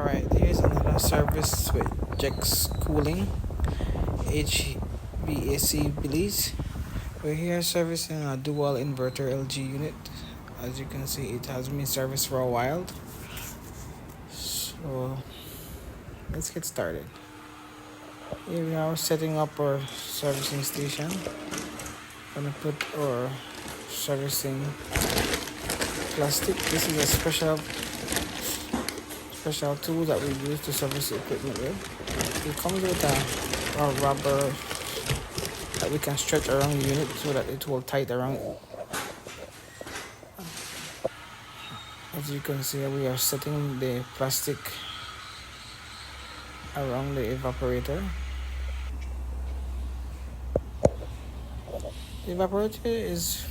Alright, here's another service with Jex Cooling HVAC.BELIZE. We're here servicing a dual inverter LG unit. As you can see, it has been serviced for a while. So let's get started. Here we are setting up our servicing station. Gonna put our servicing plastic. This is a special tool that we use to service the equipment with. It comes with a rubber that we can stretch around the unit so that it will tight around it. As you can see, we are setting the plastic around the evaporator. The evaporator is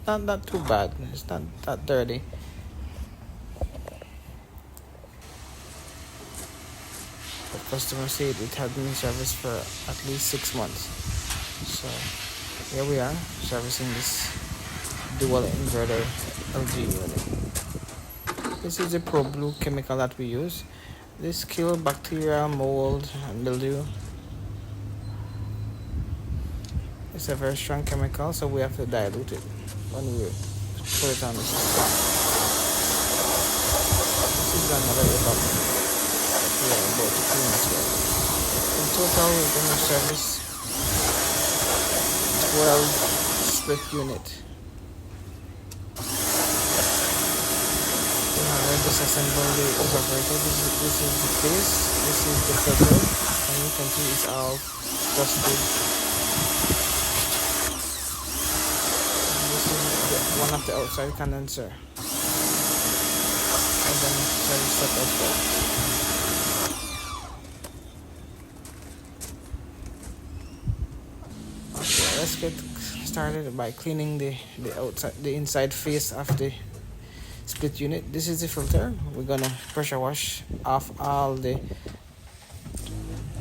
not too bad. It's not that dirty. The customer said it had been serviced for at least 6 months. So here we are servicing this dual inverter LG unit. This is the Pro Blue chemical that we use. This kills bacteria, mold, and mildew. It's a very strong chemical, so we have to dilute it when we put it on the system. This is another evaporator we are about to clean as well. In total, we're going to service 12 split unit. We have already disassembled the evaporator. This is the face, this is the filter, and you can see it's all dusted. And this is one of the outside condenser. And then service that as well. Let's get started by cleaning the inside face of the split unit. This is the filter. We're gonna pressure wash off all the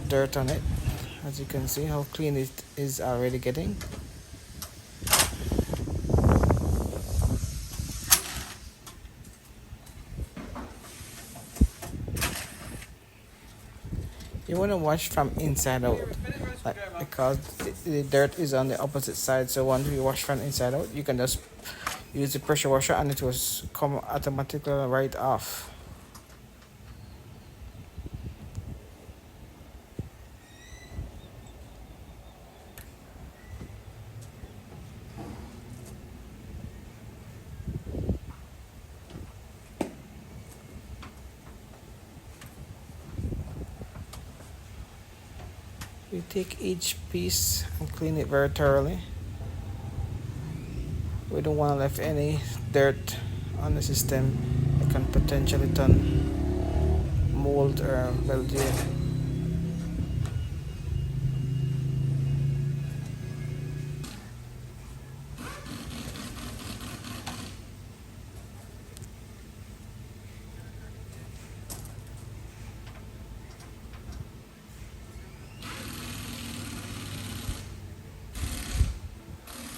dirt on it. As you can see how clean it is already getting. You want to wash from inside out, because the dirt is on the opposite side. So once you wash from inside out, you can just use the pressure washer and it will come automatically right off. We take each piece and clean it very thoroughly. We don't want to leave any dirt on the system that can potentially turn mold or mildew.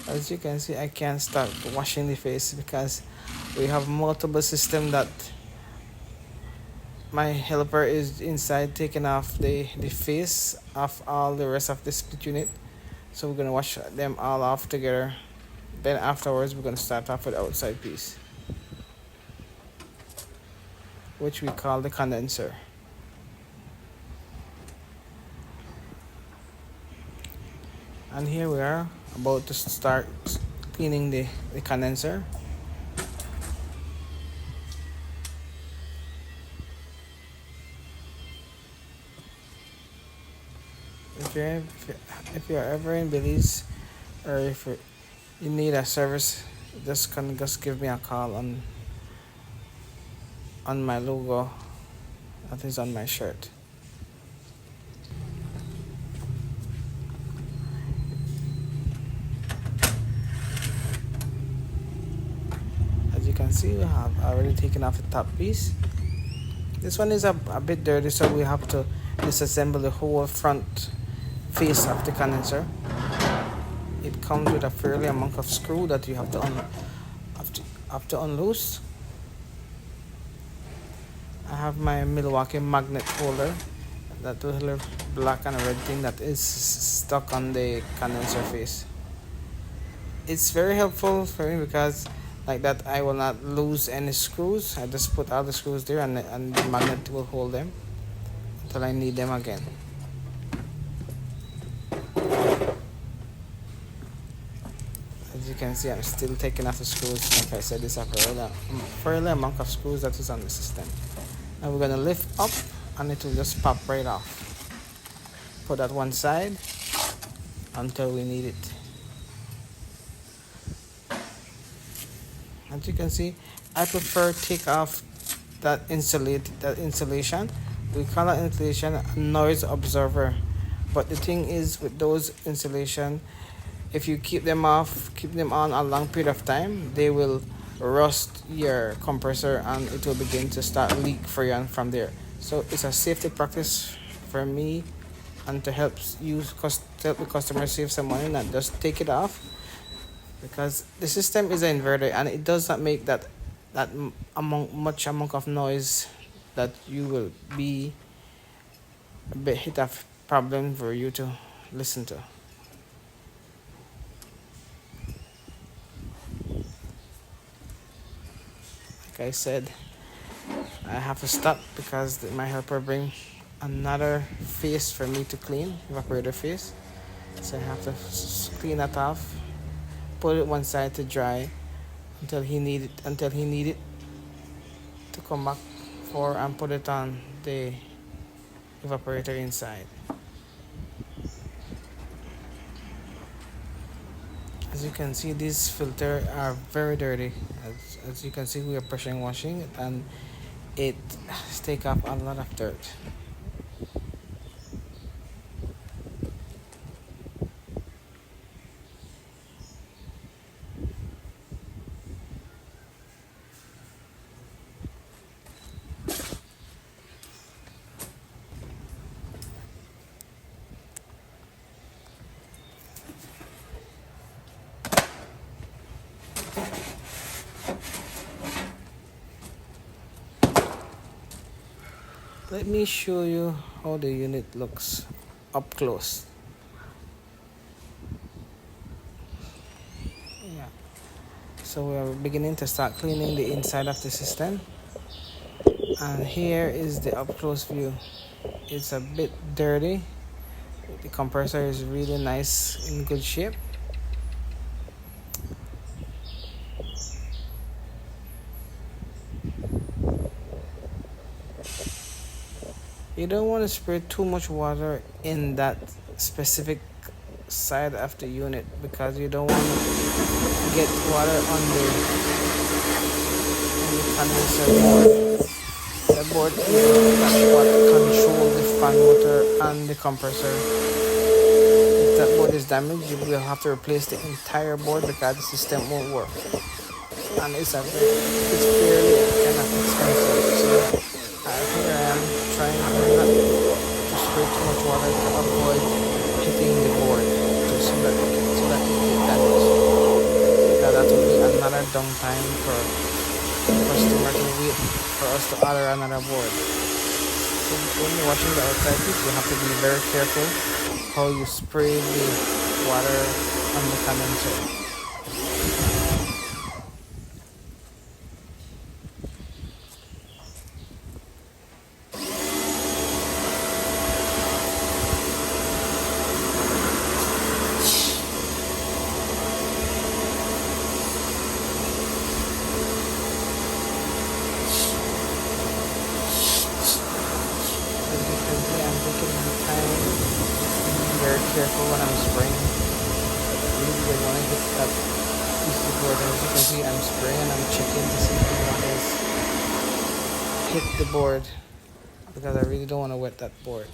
As you can see, I can't start washing the face because we have multiple systems that my helper is inside taking off the face of all the rest of the split unit. So we're going to wash them all off together. Then afterwards, we're going to start off with the outside piece, which we call the condenser. And here we are about to start cleaning the condenser. If you're ever in Belize, or if you need a service, just give me a call on my logo that is on my shirt. As you can see, we have already taken off the top piece. This one is a bit dirty, so we have to disassemble the whole front face of the condenser. It comes with a fairly amount of screw that you have to unloose. I have my Milwaukee magnet holder, that little black and red thing that is stuck on the condenser face. It's very helpful for me because like that I will not lose any screws. I just put all the screws there, and the magnet will hold them until I need them again. As you can see, I'm still taking off the screws. Like I said, this after a fairly amount of screws that is on the system. Now we're gonna lift up and it will just pop right off. Put that one side until we need it. As you can see, I prefer take off that insulation. We call that insulation a noise absorber. But the thing is, with those insulation, if you keep them on a long period of time, they will rust your compressor and it will begin to start leak for you and from there. So it's a safety practice for me, and to help help the customer save some money, not just take it off, because the system is an inverter and it does not make that much amount of noise that you will be a bit hit of problem for you to listen to. Like I said, I have to stop because my helper bring another face for me to clean, evaporator face. So I have to clean that off, put it one side to dry until he need it to come back for, and put it on the evaporator inside. As you can see, these filters are very dirty. As you can see, we are pressure washing it and it take up a lot of dirt. Let me show you how the unit looks up close. Yeah. So we are beginning to start cleaning the inside of the system. And here is the up close view. It's a bit dirty. The compressor is really nice, in good shape. You don't want to spray too much water in that specific side of the unit because you don't want to get water on the condenser board. The board is what controls the fan motor and the compressor. If that board is damaged, you will have to replace the entire board because the system won't work. And it's fairly kind of expensive. So here I am trying not to spray too much water to avoid hitting the board, so that it get damaged. Because that will be another downtime for the customer to wait for us to order another board. So when you're washing the outside piece, you have to be very careful how you spray the water on the condenser. Very careful when I'm spraying. I really don't want to hit that piece of board. As you can see, I'm spraying and I'm checking to see if it hit the board because I really don't want to wet that board.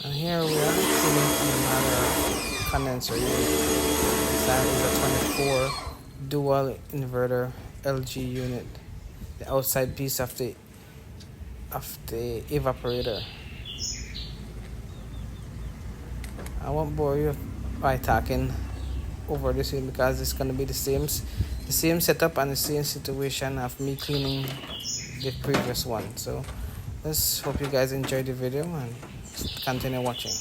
Here we are cleaning another So that is a 24 dual inverter LG unit, the outside piece of the evaporator. I won't bore you by talking over this one because it's gonna be the same setup and the same situation of me cleaning the previous one. So let's hope you guys enjoyed the video and continue watching.